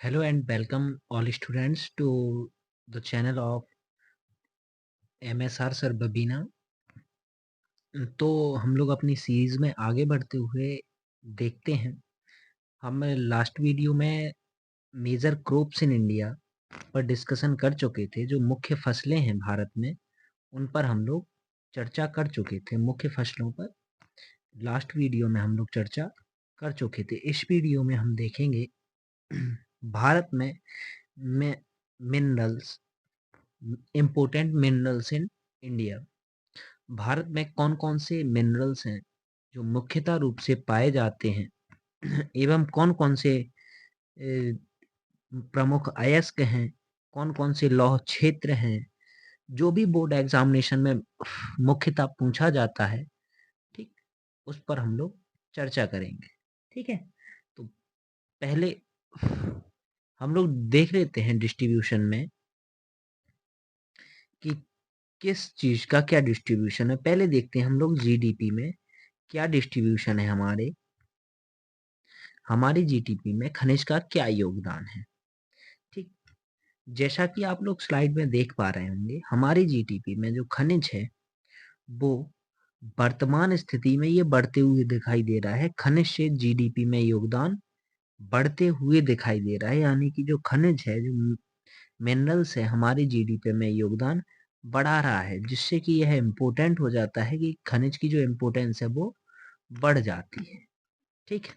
Hello and welcome all students to the channel of MSR Sir Babina। तो हम लोग अपनी सीरीज में आगे बढ़ते हुए देखते हैं। हम लास्ट वीडियो में मेजर क्रॉप्स इन इंडिया पर डिस्कशन कर चुके थे। जो मुख्य फसलें हैं भारत में उन पर हम लोग चर्चा कर चुके थे। मुख्य फसलों पर लास्ट वीडियो में हम लोग चर्चा कर चुके थे। इस वीडियो में हम देखेंगे भारत में minerals, important minerals in India. Bharat में कौन-कौन से मिनरल्स हैं जो मुख्यतः रूप से पाए जाते हैं एवं कौन-कौन से प्रमुख अयस्क हैं, कौन-कौन से लौह क्षेत्र हैं, जो भी बोर्ड एग्जामिनेशन में मुख्यतः पूछा जाता है, ठीक? उस पर हम लोग चर्चा करेंगे, ठीक है? तो पहले हम लोग देख लेते हैं डिस्ट्रीब्यूशन में कि किस चीज़ का क्या डिस्ट्रीब्यूशन है। पहले देखते हैं हम लोग जीडीपी में क्या डिस्ट्रीब्यूशन है। हमारी जीडीपी में खनिज का क्या योगदान है, ठीक? जैसा कि आप लोग स्लाइड में देख पा रहे होंगे, हमारी जीडीपी में जो खनिज है वो वर्तमान स्थिति में ये बढ़ते हुए दिखाई दे रहा है। खनिज से जीडीपी में योगदान बढ़ते हुए दिखाई दे रहा है, यानी कि जो खनिज है, जो मिनरल्स है, हमारी जीडीपी में योगदान बढ़ा रहा है, जिससे कि यह इम्पोर्टेंट हो जाता है कि खनिज की जो इम्पोर्टेंस है वो बढ़ जाती है, ठीक है?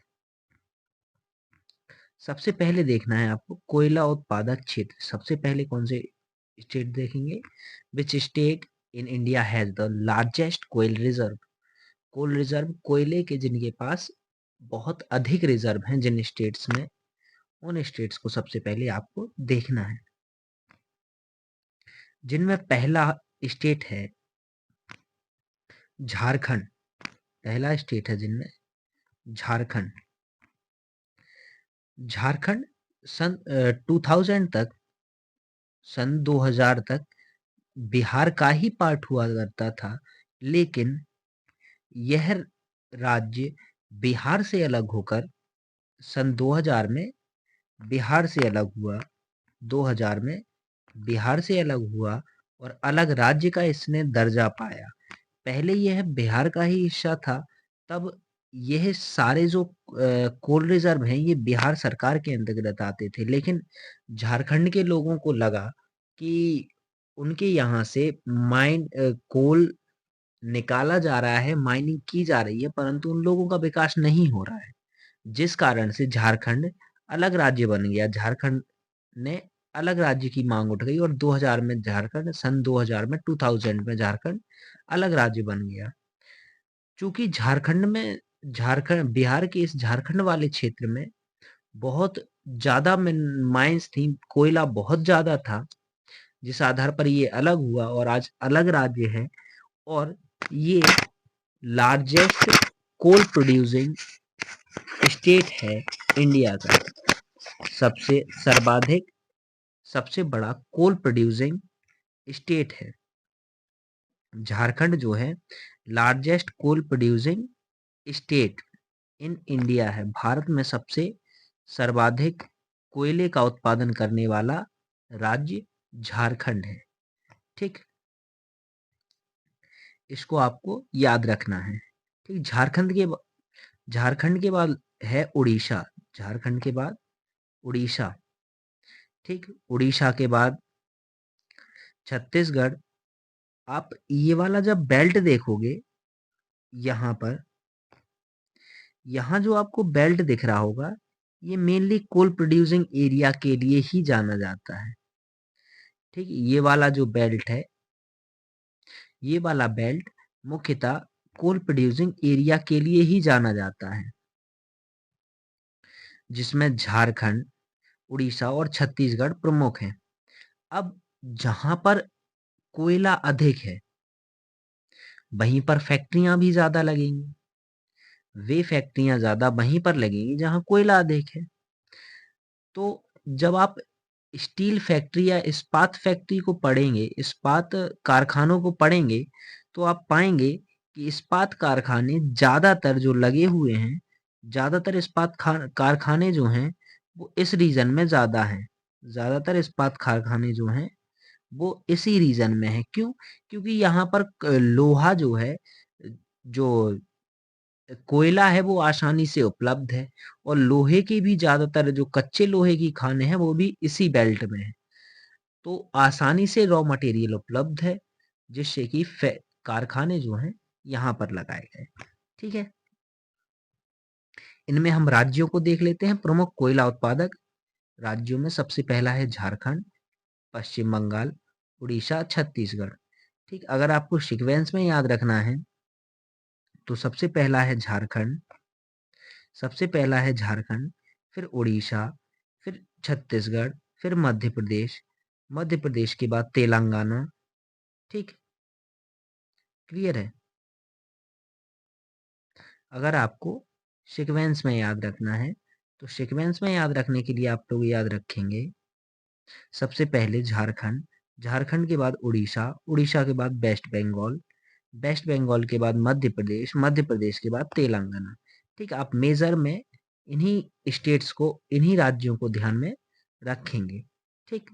सबसे पहले देखना है आपको कोयला उत्पादक क्षेत्र। सबसे पहले कौन से स्टेट देखेंगे? Which state in India has the largest coal reserve? Coal reserve, कोयले के जिनके पास बहुत अधिक रिजर्व हैं, जिन स्टेट्स में, उन स्टेट्स को सबसे पहले आपको देखना है। जिनमें पहला स्टेट है झारखंड। पहला स्टेट है जिनमें झारखंड। झारखंड सन 2000 तक, सन 2000 तक बिहार का ही पार्ट हुआ करता था, लेकिन यह राज्य बिहार से अलग होकर सन 2000 में बिहार से अलग हुआ। 2000 में बिहार से अलग हुआ और अलग राज्य का इसने दर्जा पाया। पहले यह बिहार का ही हिस्सा था। तब यह सारे जो कोल रिजर्व हैं ये बिहार सरकार के अंतर्गत आते थे, लेकिन झारखंड के लोगों को लगा कि उनके यहाँ से कोल निकाला जा रहा है, माइनिंग की जा रही है, परंतु उन लोगों का विकास नहीं हो रहा है, जिस कारण से झारखंड अलग राज्य बन गया। झारखंड ने अलग राज्य की मांग उठ गई और 2000 में झारखंड, सन 2000 में 2000 में झारखंड अलग राज्य बन गया। चूंकि झारखंड बिहार के इस झारखंड वाले क्षेत्र में बहुत ज्यादा माइंस थी, कोयला बहुत ज्यादा था, जिस आधार पर ये अलग हुआ और आज अलग राज्य है। और ये लार्जेस्ट कोल प्रोड्यूसिंग स्टेट है इंडिया का। सबसे सर्वाधिक, सबसे बड़ा कोल प्रोड्यूसिंग स्टेट है झारखंड, जो है largest coal producing state in India है। भारत में सबसे सर्वाधिक कोयले का उत्पादन करने वाला राज्य झारखंड है, ठीक? इसको आपको याद रखना है, ठीक? झारखंड के बाद है उड़ीसा। झारखंड के बाद उड़ीसा, ठीक? उड़ीसा के बाद छत्तीसगढ़। आप ये वाला जब बेल्ट देखोगे, यहाँ पर, यहाँ जो आपको बेल्ट दिख रहा होगा, ये मेनली कोल प्रोड्यूसिंग एरिया के लिए ही जाना जाता है, ठीक? ये वाला जो बेल्ट है, ये वाला बेल्ट मुख्यतः कोल प्रोड्यूसिंग एरिया के लिए ही जाना जाता है, जिसमें झारखंड, उड़ीसा और छत्तीसगढ़ प्रमुख हैं। अब जहां पर कोयला अधिक है, वहीं पर फैक्ट्रियां भी ज्यादा लगेंगी। वे फैक्ट्रियां ज्यादा वहीं पर लगेंगी जहां कोयला अधिक है। तो जब आप स्टील फैक्ट्री या इस्पात फैक्ट्री को पढ़ेंगे, इस्पात कारखानों को पढ़ेंगे, तो आप पाएंगे कि इस्पात कारखाने ज्यादातर जो लगे हुए हैं, ज्यादातर कारखाने जो हैं वो इस रीजन में ज़्यादा हैं। ज़्यादातर इस्पात कारखाने जो हैं वो इसी रीजन में है। क्यों? क्योंकि यहाँ पर लोहा जो है, जो कोयला है वो आसानी से उपलब्ध है, और लोहे की भी ज्यादातर जो कच्चे लोहे की खाने हैं वो भी इसी बेल्ट में है। तो आसानी से रॉ मटेरियल उपलब्ध है, जिससे कि कारखाने जो हैं यहाँ पर लगाए गए। ठीक है, इनमें हम राज्यों को देख लेते हैं। प्रमुख कोयला उत्पादक राज्यों में सबसे पहला है झारखंड, पश्चिम बंगाल, उड़ीसा, छत्तीसगढ़। ठीक, अगर आपको सीक्वेंस में याद रखना है तो सबसे पहला है झारखंड, फिर उड़ीसा, फिर छत्तीसगढ़, फिर मध्य प्रदेश, मध्य प्रदेश के बाद तेलंगाना। ठीक, क्लियर है? अगर आपको सीक्वेंस में याद रखना है तो सीक्वेंस में याद रखने के लिए आप लोग याद रखेंगे सबसे पहले झारखंड, झारखंड के बाद उड़ीसा, उड़ीसा के बाद वेस्ट बंगाल, वेस्ट बंगाल के बाद मध्य प्रदेश, मध्य प्रदेश के बाद तेलंगाना। ठीक, आप मेजर में इन्हीं स्टेट्स को, इन्हीं राज्यों को ध्यान में रखेंगे। ठीक,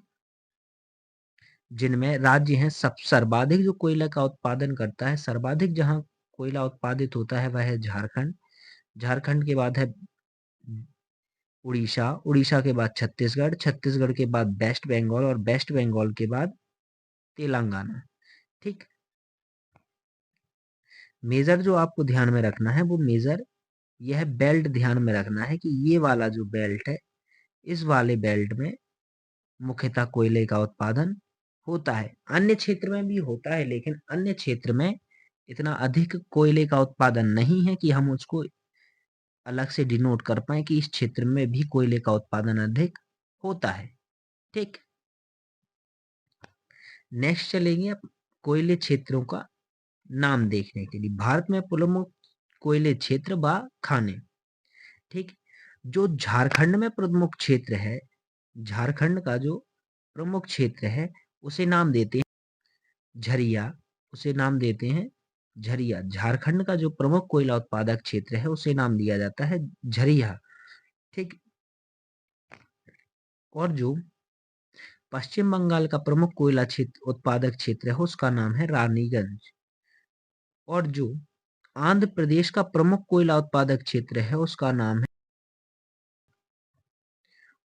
जिनमें राज्य हैं सब सर्वाधिक जो कोयला का उत्पादन करता है, सर्वाधिक जहां कोयला उत्पादित होता है वह है झारखंड, झारखंड के बाद है उड़ीसा, उड़ीसा के बाद छत्तीसगढ़, छत्तीसगढ़ के बाद वेस्ट बंगाल, और वेस्ट बंगाल के बाद तेलंगाना। ठीक, मेजर जो आपको ध्यान में रखना है वो मेजर यह बेल्ट ध्यान में रखना है कि ये वाला जो बेल्ट है, इस वाले बेल्ट में मुख्यतः कोयले का उत्पादन होता है। अन्य क्षेत्र में भी होता है, लेकिन अन्य क्षेत्र में इतना अधिक कोयले का उत्पादन नहीं है कि हम उसको अलग से डिनोट कर पाए कि इस क्षेत्र में भी कोयले का उत्पादन अधिक होता है। ठीक, नेक्स्ट चलेंगे अब कोयले क्षेत्रों का नाम देखने के लिए। भारत में प्रमुख कोयले क्षेत्र व खाने। ठीक, जो झारखंड में प्रमुख क्षेत्र है, झारखंड का जो प्रमुख क्षेत्र है उसे नाम देते हैं झरिया, उसे नाम देते हैं झरिया। झारखंड का जो प्रमुख कोयला उत्पादक क्षेत्र है उसे नाम दिया जाता है झरिया। ठीक, और जो पश्चिम बंगाल का प्रमुख कोयला क्षेत्र उत्पादक क्षेत्र है उसका नाम है रानीगंज, और जो आंध्र प्रदेश का प्रमुख कोयला उत्पादक क्षेत्र है उसका नाम है,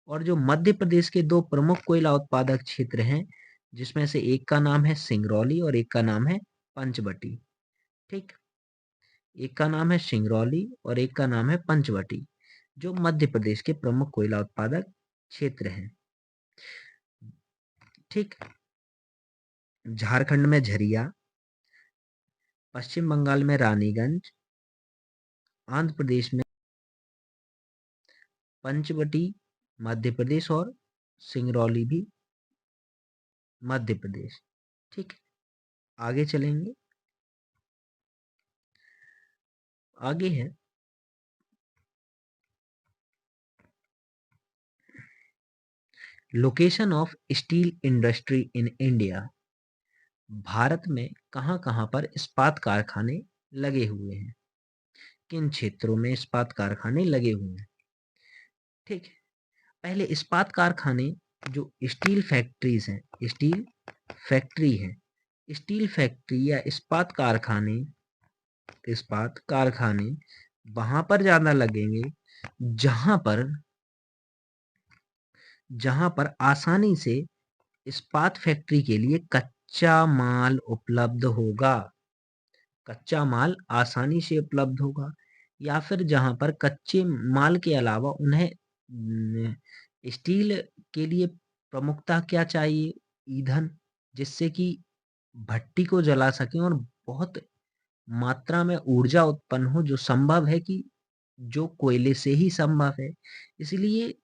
और जो मध्य प्रदेश के दो प्रमुख कोयला उत्पादक क्षेत्र हैं जिसमें से एक का नाम है सिंगरौली और एक का नाम है पंचवटी। ठीक, एक का नाम है सिंगरौली और एक का नाम है पंचवटी, जो मध्य प्रदेश के प्रमुख कोयला उत्पादक क्षेत्र हैं। ठीक, झारखंड में झरिया, पश्चिम बंगाल में रानीगंज, आंध्र प्रदेश में पंचवटी मध्य प्रदेश, और सिंगरौली भी मध्य प्रदेश। ठीक, आगे चलेंगे। आगे है location of steel industry in India. Bharat में कहां कहां पर इस्पात कारखाने लगे हुए हैं, किन क्षेत्रों में इस्पात कारखाने लगे हुए हैं। ठीक, पहले इस्पात कारखाने, जो स्टील फैक्ट्रीज हैं, स्टील फैक्ट्री है, स्टील फैक्ट्री या इस्पात कारखाने वहां पर ज्यादा लगेंगे जहां पर आसानी से इस्पात फैक्ट्री के लिए कच्चा माल उपलब्ध होगा, कच्चा माल आसानी से उपलब्ध होगा, या फिर जहां पर कच्चे माल के अलावा उन्हें स्टील के लिए प्रमुखता क्या चाहिए, ईंधन, जिससे कि भट्टी को जला सकें और बहुत मात्रा में ऊर्जा उत्पन्न हो, जो संभव है कि जो कोयले से ही संभव है। इसलिए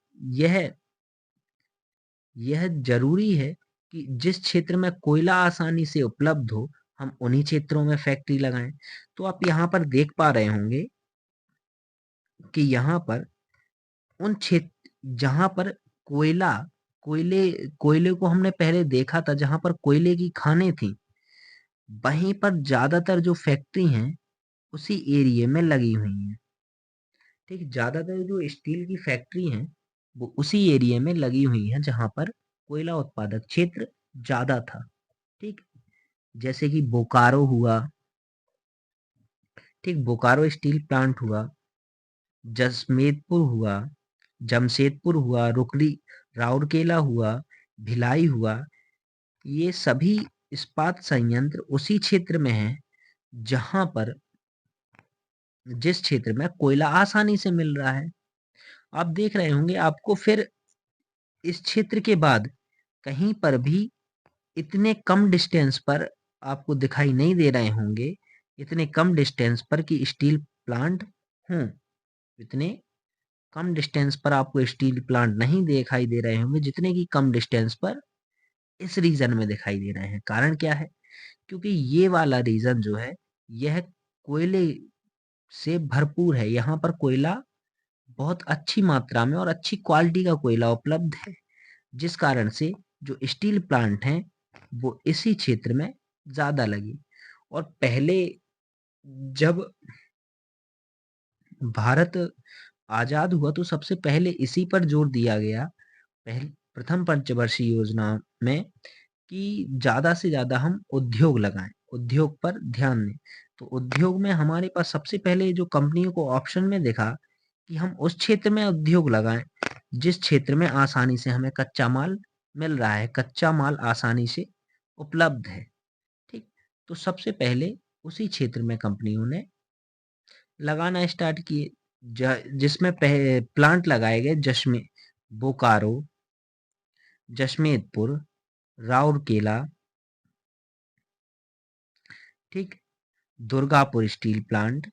यह जरूरी है कि जिस क्षेत्र में कोयला आसानी से उपलब्ध हो हम उन्हीं क्षेत्रों में फैक्ट्री लगाएं। तो आप यहाँ पर देख पा रहे होंगे कि यहाँ पर उन क्षेत्र जहाँ पर कोयला कोयले कोयले को हमने पहले देखा था, जहाँ पर कोयले की खानें थी, वहीं पर ज्यादातर जो फैक्ट्री हैं उसी एरिया में लगी हुई हैं। ठीक, ज्यादातर जो स्टील की फैक्ट्री हैं वो उसी एरिया में लगी हुई हैं जहाँ पर कोयला उत्पादक क्षेत्र ज़्यादा था, ठीक? जैसे कि बोकारो हुआ, ठीक? बोकारो स्टील प्लांट हुआ, जसमेदपुर हुआ, जमशेदपुर हुआ, रुकड़ी राउरकेला हुआ, भिलाई हुआ, ये सभी इस्पात संयंत्र उसी क्षेत्र में हैं जहाँ पर जिस क्षेत्र में कोयला आसानी से मिल रहा है। आप देख रहे होंगे आपको फिर इस क्षेत्र के बाद कहीं पर भी इतने कम डिस्टेंस पर आपको दिखाई नहीं दे रहे होंगे, इतने कम डिस्टेंस पर कि स्टील प्लांट हों। इतने कम डिस्टेंस पर आपको स्टील प्लांट नहीं दिखाई दे रहे होंगे जितने की कम डिस्टेंस पर इस रीजन में दिखाई दे रहे हैं। कारण क्या है? क्योंकि ये वाला रीजन जो है यह कोयले से भरपूर है। यहाँ पर कोयला बहुत अच्छी मात्रा में और अच्छी क्वालिटी का कोयला उपलब्ध है, जिस कारण से जो स्टील प्लांट हैं वो इसी क्षेत्र में ज़्यादा लगी। और पहले जब भारत आज़ाद हुआ तो सबसे पहले इसी पर जोर दिया गया, प्रथम पंचवर्षीय योजना में, कि ज़्यादा से ज़्यादा हम उद्योग लगाएँ, उद्योग पर ध्यान दें। तो उद्योग में हमारे पास सबसे पहले जो कंपनियों को ऑप्शन में दिखा कि हम उस क्षेत्र में उद्योग लगाएँ, जिस क्षेत्र में आसानी से हमें कच्चा माल मिल रहा है, कच्चा माल आसानी से उपलब्ध है, ठीक? तो सबसे पहले उसी क्षेत्र में कंपनियों ने लगाना स्टार्ट किए, जिसमें प्लांट लगाए गए बोकारो, जशमेदपुर, राउरकेला, ठीक? दुर्गापुर स्टील प्लांट,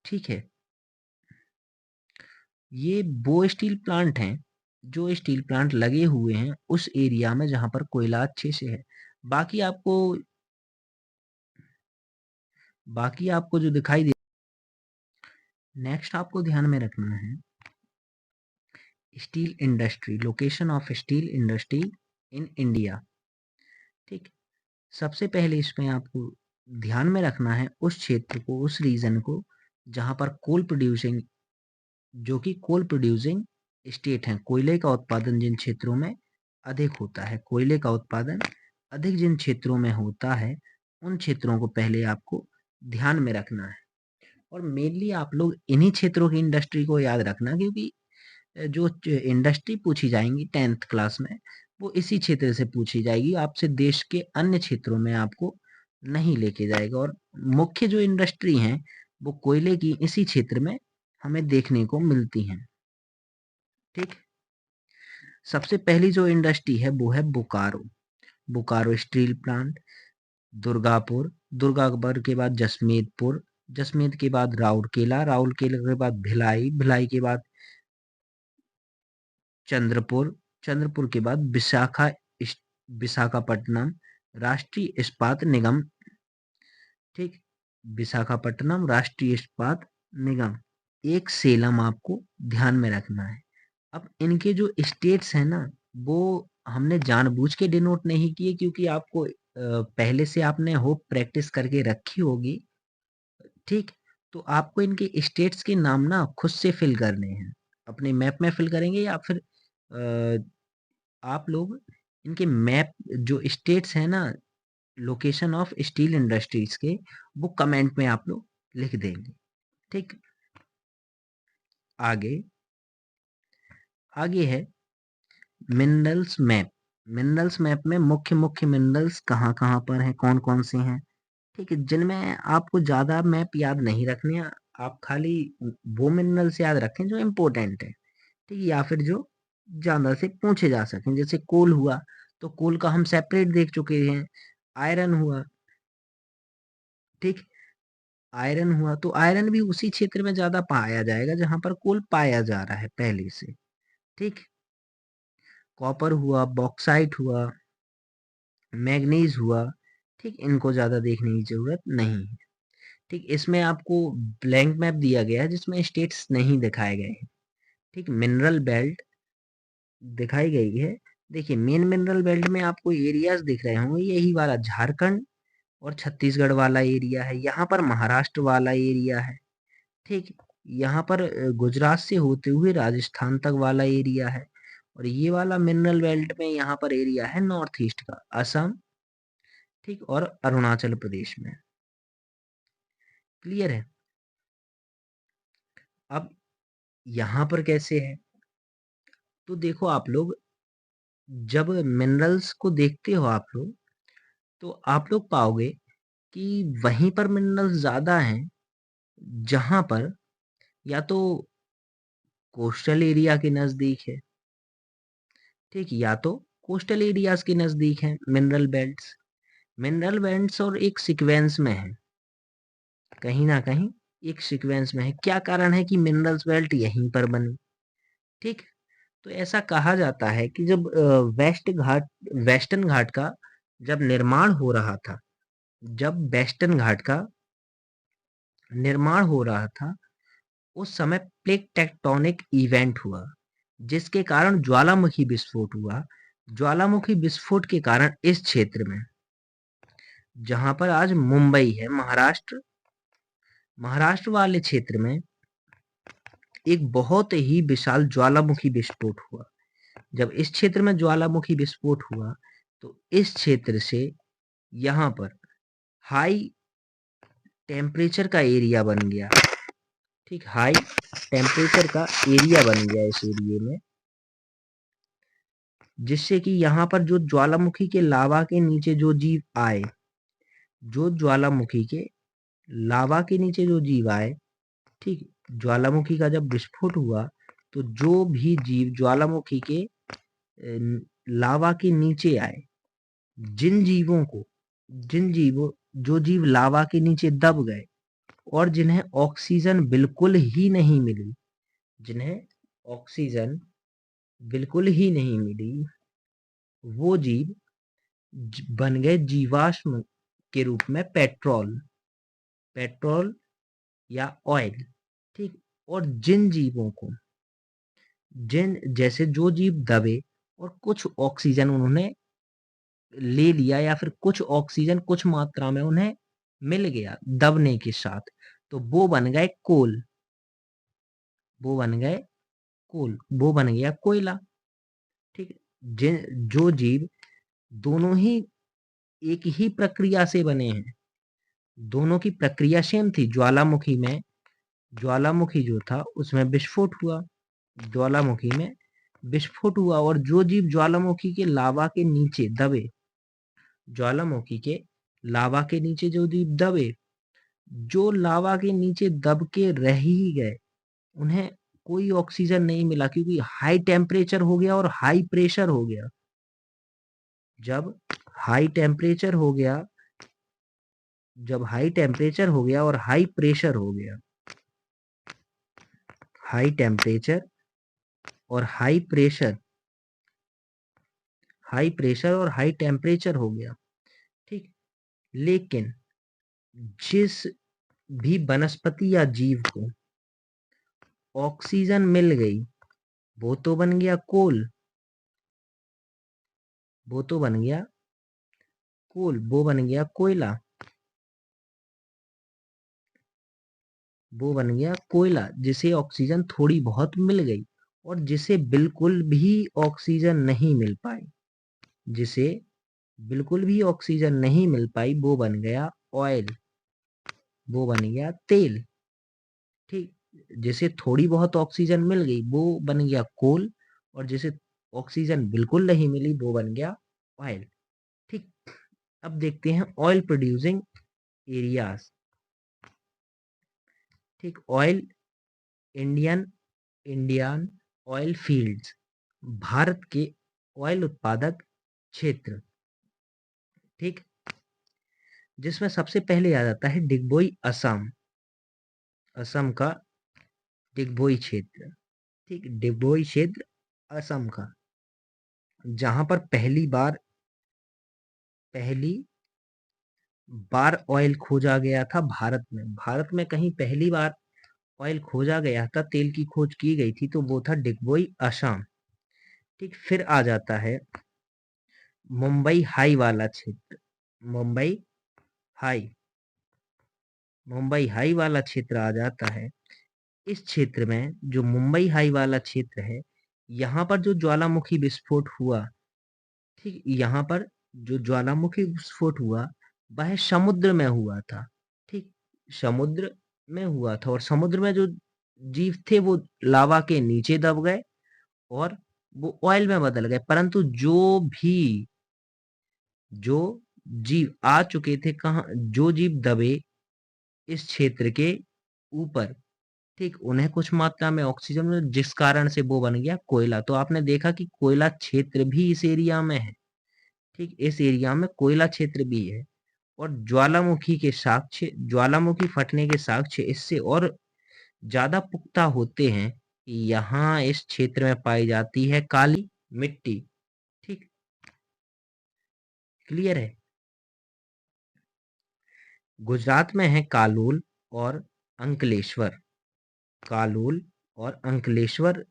ठीक है? ये वो स्टील प्लांट हैं जो स्टील प्लांट लगे हुए हैं उस एरिया में जहां पर कोयला अच्छे से है। बाकी आपको बाकी आपको जो दिखाई दे, नेक्स्ट आपको ध्यान में रखना है steel industry, location of steel industry in India, ठीक? सबसे पहले इसमें आपको ध्यान में रखना है उस क्षेत्र को, उस रीजन को जहां पर कोल प्रोड्यूसिंग स्टेट हैं। कोयले का उत्पादन जिन क्षेत्रों में अधिक होता है, कोयले का उत्पादन अधिक जिन क्षेत्रों में होता है, उन क्षेत्रों को पहले आपको ध्यान में रखना है। और मेनली आप लोग इन्हीं क्षेत्रों की इंडस्ट्री को याद रखना, क्योंकि जो इंडस्ट्री पूछी जाएंगी 10th क्लास में वो इसी क्षेत्र से पूछी जाएगी, आपसे देश के अन्य क्षेत्रों में आपको नहीं लेके जाएगा। और मुख्य जो इंडस्ट्री हैं वो कोयले की इसी क्षेत्र में हमें देखने को मिलती हैं, ठीक? सबसे पहली जो इंडस्ट्री है वो है बोकारो, बोकारो स्टील प्लांट, दुर्गापुर, दुर्गापुर के बाद जसमेदपुर, जसमेद के बाद राउरकेला, राउरकेला के बाद भिलाई, भिलाई के बाद चंद्रपुर, चंद्रपुर के बाद विशाखापट्टनम राष्ट्रीय इस्पात निगम, ठीक? विशाखापट्टनम राष्ट्रीय इस्पात निगम, एक सेलम आपको ध्यान में रखना है। अब इनके जो स्टेट्स हैं ना वो हमने जानबूझ के डिनोट नहीं किए, क्योंकि आपको पहले से आपने होप प्रैक्टिस करके रखी होगी, ठीक? तो आपको इनके स्टेट्स के नाम ना खुद से फिल करने हैं, अपने मैप में फिल करेंगे, या फिर आप लोग इनके मैप जो स्टेट्स हैं ना लोकेशन ऑफ स्टील इंडस्ट्रीज के, वो कमेंट में आप लोग लिख देंगे, ठीक? आगे आगे है मिनरल्स मैप। मिनरल्स मैप में मुख्य मुख्य मिनरल्स कहाँ कहाँ पर हैं, कौन कौन से हैं, ठीक है? जिनमें आपको ज़्यादा मैप याद नहीं रखने हैं, आप खाली वो मिनरल्स याद रखें जो इम्पोर्टेंट है, ठीक है? या फिर जो ज़्यादा से पूछे जा सकें। जैसे कोल हुआ तो कोल का हम सेपरेट देख चुके हैं। आयरन हुआ, ठीक? आयरन हुआ तो आयरन भी उसी क्षेत्र में ज़्यादा पाया जाएगा जहाँ पर कोल पाया जा रहा है पहले से, ठीक? कॉपर हुआ, बॉक्साइट हुआ, मैग्नीज हुआ, ठीक? इनको ज़्यादा देखने की ज़रूरत नहीं है, ठीक? इसमें आपको ब्लैंक मैप दिया गया है जिसमें स्टेट्स नहीं दिखाए गए हैं, ठीक? मिनरल बेल्ट दिखाई गई है। देखिए मेन मिनरल बेल्ट में आपको एरियाज दिख रहे होंगे, यही वाला झारखंड और छत्तीसगढ़ वाला एरिया है, यहाँ पर महाराष्ट्र वाला एरिया है, ठीक? यहाँ पर गुजरात से होते हुए राजस्थान तक वाला एरिया है, और ये वाला मिनरल बेल्ट में यहाँ पर एरिया है नॉर्थ ईस्ट का, असम, ठीक, और अरुणाचल प्रदेश में। क्लियर है? अब यहाँ पर कैसे है, तो देखो आप लोग, जब मिनरल्स को देखते हो आप लोग, तो आप लोग पाओगे कि वहीं पर मिनरल्स ज़्यादा हैं जहाँ पर या तो कोस्टल एरिया के नज़दीक है, ठीक, या तो कोस्टल एरियाज के नज़दीक हैं मिनरल बेल्ट्स। मिनरल बेल्ट्स और एक सीक्वेंस में है, कहीं ना कहीं एक सीक्वेंस में है। क्या कारण है कि मिनरल्स बेल्ट यहीं पर बनी, ठीक? तो ऐसा कहा जाता है कि जब वेस्टर्न घाट का जब निर्माण हो रहा था, जब वेस्टर्न घाट का निर्माण हो रहा था, उस समय प्लेट टेक्टोनिक इवेंट हुआ, जिसके कारण ज्वालामुखी विस्फोट हुआ। ज्वालामुखी विस्फोट के कारण इस क्षेत्र में, जहां पर आज मुंबई है, महाराष्ट्र, महाराष्ट्र वाले क्षेत्र में एक बहुत ही विशाल ज्वालामुखी विस्फोट हुआ। जब इस क्षेत्र में ज्वालामुखी विस्फोट हुआ, तो इस क्षेत्र से यहाँ पर हाई टेम्परेचर का एरिया बन गया, ठीक, हाई टेम्परेचर का एरिया बन गया इस एरिया में, जिससे कि यहाँ पर जो ज्वालामुखी के लावा के नीचे जो जीव आए, जो ज्वालामुखी के लावा के नीचे जो जीव आए, ठीक, ज्वालामुखी का जब विस्फोट हुआ, तो जो भी जीव ज्वालामुखी के लावा के नीचे आए, जिन जीवों जो जीव लावा के नीचे दब गए और जिन्हें ऑक्सीजन बिल्कुल ही नहीं मिली, जिन्हें ऑक्सीजन बिल्कुल ही नहीं मिली, वो जीव बन गए जीवाश्म के रूप में पेट्रोल, पेट्रोल या ऑयल, ठीक। और जिन जीवों को, जिन जैसे जो जीव दबे और कुछ ऑक्सीजन उन्होंने ले लिया, या फिर कुछ ऑक्सीजन कुछ मात्रा में उन्हें मिल गया दबने के साथ, तो वो बन गए कोल, वो बन गए कोल, वो बन गया कोयला, ठीक। जिन जो जीव दोनों ही एक ही प्रक्रिया से बने हैं, दोनों की प्रक्रिया सेम थी। ज्वालामुखी में, ज्वालामुखी जो था उसमें विस्फोट हुआ, ज्वालामुखी में विस्फोट हुआ, और जो जीव ज्वालामुखी के लावा के नीचे दबे, ज्वालामुखी के लावा के नीचे जो जीव दबे, जो लावा के नीचे दब के रह ही गए, उन्हें कोई ऑक्सीजन नहीं मिला, क्योंकि हाई टेम्परेचर हो गया और हाई प्रेशर हो गया। जब हाई टेम्परेचर हो गया, जब हाई टेम्परेचर हो गया और हाई प्रेशर हो गया, हाई टेम्परेचर और हाई प्रेशर, हाई प्रेशर और हाई टेम्परेचर हो गया, ठीक। लेकिन जिस भी वनस्पति या जीव को ऑक्सीजन मिल गई, वो तो बन गया कोल, वो तो बन गया कोल, वो बन गया कोयला, वो बन गया कोयला, जिसे ऑक्सीजन थोड़ी बहुत मिल गई। और जिसे बिल्कुल भी ऑक्सीजन नहीं मिल पाई, जिसे बिल्कुल भी ऑक्सीजन नहीं मिल पाई, वो बन गया ऑयल, वो बन गया तेल, ठीक। जिसे थोड़ी बहुत ऑक्सीजन मिल गई वो बन गया कोल, और जिसे ऑक्सीजन बिल्कुल नहीं मिली वो बन गया ऑयल, ठीक। अब देखते हैं ऑयल प्रोड्यूसिंग एरियाज, ठीक। Oil, Indian Indian oil fields, Bharat के ऑयल उत्पादक क्षेत्र, ठीक। जिसमें सबसे पहले आ जाता है डिगबोई असम, असम का डिगबोई क्षेत्र, ठीक, डिगबोई क्षेत्र असम का, जहां पर पहली बार ऑयल खोजा गया था भारत में, भारत में कहीं पहली बार ऑयल खोजा गया था, तेल की खोज की गई थी, तो वो था डिगबोई असम, ठीक। फिर आ जाता है मुंबई हाई वाला क्षेत्र, मुंबई हाई, मुंबई हाई वाला क्षेत्र आ जाता है, इस क्षेत्र में जो मुंबई हाई वाला क्षेत्र है, यहाँ पर जो ज्वालामुखी विस्फोट हुआ, ठीक, यहाँ पर जो ज्वालामुखी विस्फोट हुआ, वह समुद्र में हुआ था, ठीक, समुद्र में हुआ था और समुद्र में जो जीव थे वो लावा के नीचे दब गए और वो ऑयल में बदल गए। परंतु जो जीव आ चुके थे कहाँ, जो जीव दबे इस क्षेत्र के ऊपर, ठीक, उन्हें कुछ मात्रा में ऑक्सीजन मिला जिस कारण से वो बन गया कोयला। तो आपने देखा कि कोयला क्षेत्र भी इस एरिया में है, ठीक, इस एरिया में कोयला क्षेत्र भी है और ज्वालामुखी फटने के साक्ष्य इससे और ज्यादा पुख्ता होते हैं कि यहाँ इस क्षेत्र में पाई जाती है काली मिट्टी, ठीक, क्लियर है। गुजरात में है कालोल और अंकलेश्वर। कालोल और अंकलेश्वर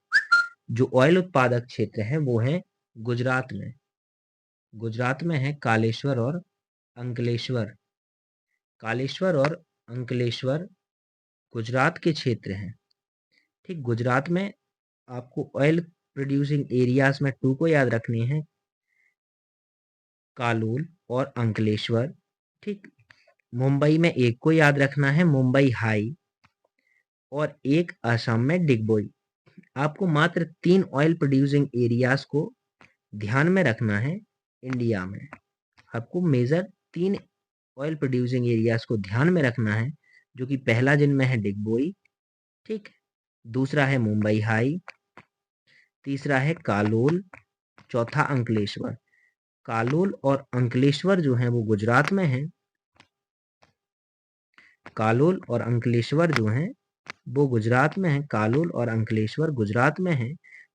जो ऑयल उत्पादक क्षेत्र है वो है गुजरात में। गुजरात में है कालेश्वर और अंकलेश्वर। कालेश्वर और अंकलेश्वर गुजरात के क्षेत्र हैं, ठीक। गुजरात में आपको ऑयल प्रोड्यूसिंग एरियाज में 2 को याद रखने हैं, कालोल और अंकलेश्वर, ठीक। मुंबई में एक को याद रखना है, मुंबई हाई, और एक असम में डिगबोई। आपको मात्र 3 ऑयल प्रोड्यूसिंग एरियाज को ध्यान में रखना है इंडिया में। आपको मेजर 3 ऑयल प्रोड्यूसिंग एरियाज को ध्यान में रखना है, जो कि पहला जिनमें है डिगबोई, ठीक, दूसरा है मुंबई हाई, तीसरा है कालोल, चौथा अंकलेश्वर। कालोल और अंकलेश्वर जो है वो गुजरात में है। कालोल और अंकलेश्वर जो हैं वो गुजरात में है। कालोल और अंकलेश्वर गुजरात में है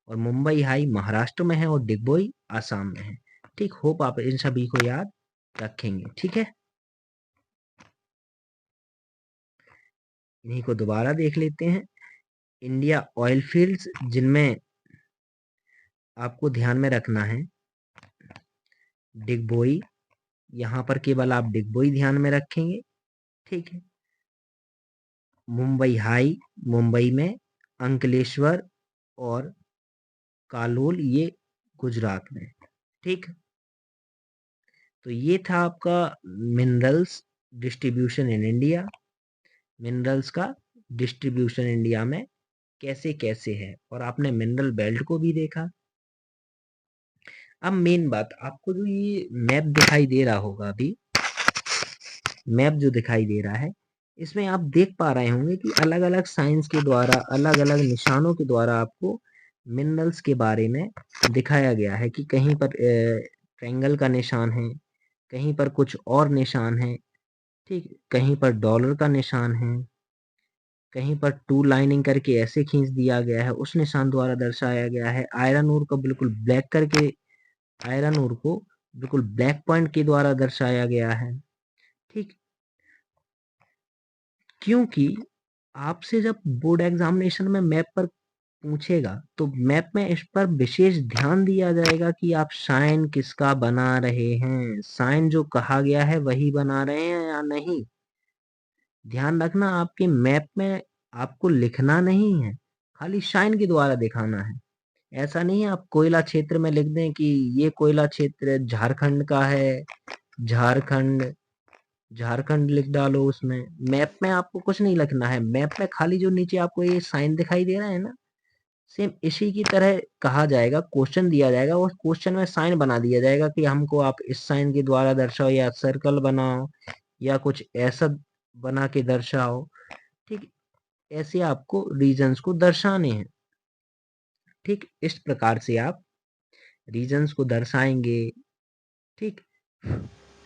और मुंबई हाई महाराष्ट्र में है और डिगबोई आसाम में है, ठीक। होप आप इन सभी को याद रखेंगे, ठीक है। इन्हीं को दोबारा देख लेते हैं। इंडिया ऑयल फील्ड्स जिनमें आपको ध्यान में रखना है डिगबोई, यहाँ पर केवल आप डिगबोई ध्यान में रखेंगे, ठीक है। मुंबई हाई मुंबई में, अंकलेश्वर और कालोल ये गुजरात में, ठीक। तो ये था आपका minerals distribution in India. Minerals का डिस्ट्रीब्यूशन इंडिया में कैसे कैसे है और आपने मिनरल बेल्ट को भी देखा। अब मेन बात, आपको जो ये मैप दिखाई दे रहा होगा अभी, मैप जो दिखाई दे रहा है, इसमें आप देख पा रहे होंगे कि अलग अलग साइंस के द्वारा, अलग अलग निशानों के द्वारा आपको मिनरल्स के बारे में दिखाया गया है कि कहीं पर ट्रायंगल का निशान है, कहीं पर कुछ और निशान है, ठीक, कहीं पर डॉलर का निशान है, कहीं पर 2 लाइनिंग करके ऐसे खींच दिया गया है, उस निशान द्वारा दर्शाया गया है। आयरन ओर को बिल्कुल ब्लैक करके, आयरन ओर को बिल्कुल ब्लैक पॉइंट के द्वारा दर्शाया गया है, ठीक। क्योंकि आपसे जब बोर्ड एग्जामिनेशन में मैप पर पूछेगा तो मैप में इस पर विशेष ध्यान दिया जाएगा कि आप साइन किसका बना रहे हैं, साइन जो कहा गया है वही बना रहे हैं या नहीं। ध्यान रखना, आपके मैप में आपको लिखना नहीं है, खाली साइन के द्वारा दिखाना है। ऐसा नहीं है आप कोयला क्षेत्र में लिख दें कि ये कोयला क्षेत्र झारखंड का है, झारखंड, झारखंड लिख डालो उसमें। मैप में आपको कुछ नहीं लिखना है, मैप में खाली जो नीचे आपको ये साइन दिखाई दे रहा है ना, सेम इसी की तरह कहा जाएगा, क्वेश्चन दिया जाएगा, उस क्वेश्चन में साइन बना दिया जाएगा कि हमको आप इस साइन के द्वारा दर्शाओ, या सर्कल बनाओ, या कुछ ऐसा बना के दर्शाओ, ठीक। ऐसे आपको रीजन्स को दर्शाने हैं, ठीक। इस प्रकार से आप रीजन्स को दर्शाएंगे, ठीक।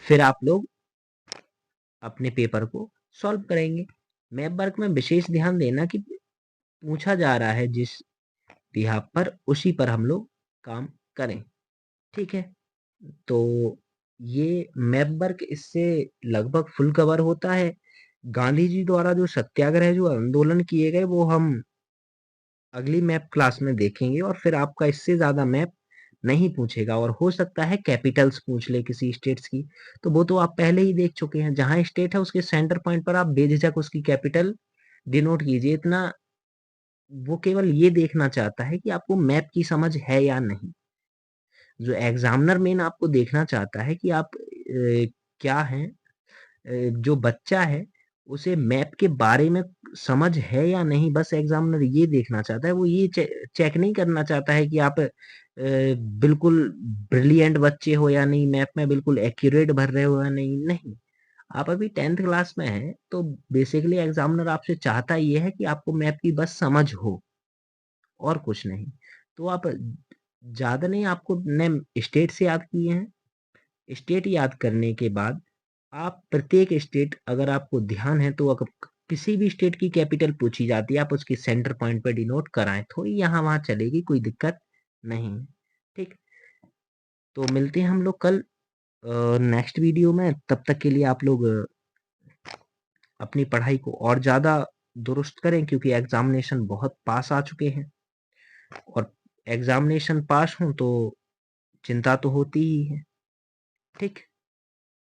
फिर आप लोग अपने पेपर को सॉल्व करेंगे। मैप वर्क में विशेष ध्यान देना कि पूछा जा रहा है जिस बिहाफ पर, उसी पर हम लोग काम करें, ठीक है। तो ये मैप वर्क इससे लगभग फुल कवर होता है। गांधी जी द्वारा जो सत्याग्रह, जो आंदोलन किए गए, वो हम अगली मैप क्लास में देखेंगे और फिर आपका इससे ज्यादा मैप नहीं पूछेगा। और हो सकता है कैपिटल्स पूछ ले किसी स्टेट्स की, तो वो तो आप पहले ही देख चुके हैं। जहां स्टेट है उसके सेंटर पॉइंट पर आप बेझिझक उसकी कैपिटल डिनोट कीजिए। इतना वो केवल ये देखना चाहता है कि आपको मैप की समझ है या नहीं। जो एग्जामिनर मेन आपको देखना चाहता है कि आप क्या हैं। जो बच्चा है उसे मैप के बारे में समझ है या नहीं, बस एग्जामिनर ये देखना चाहता है। वो ये चेक नहीं करना चाहता है कि आप बिल्कुल ब्रिलियंट बच्चे हो या नहीं, मैप में बिल्कुल एक्यूरेट भर रहे हो या नहीं। नहीं, आप अभी 10th क्लास में हैं, तो बेसिकली एग्जामिनर आपसे चाहता ये है कि आपको मैप की बस समझ हो और कुछ नहीं। तो आप ज़्यादा नहीं, आपको ने स्टेट से याद किए हैं। स्टेट याद करने के बाद आप प्रत्येक स्टेट, अगर आपको ध्यान है तो अगर किसी भी स्टेट की कैपिटल पूछी जाती है, आप उसकी सेंटर पॉइंट पे डिनोट कराएं, थोड़ी यहाँ वहाँ चलेगी, कोई दिक्कत नहीं। ठीक, तो मिलते हैं हम लोग कल नेक्स्ट वीडियो में। तब तक के लिए आप लोग अपनी पढ़ाई को और ज़्यादा दुरुस्त करें, क्योंकि एग्जामिनेशन बहुत पास आ चुके हैं। और एग्जामिनेशन पास हों तो चिंता तो होती ही है। ठीक।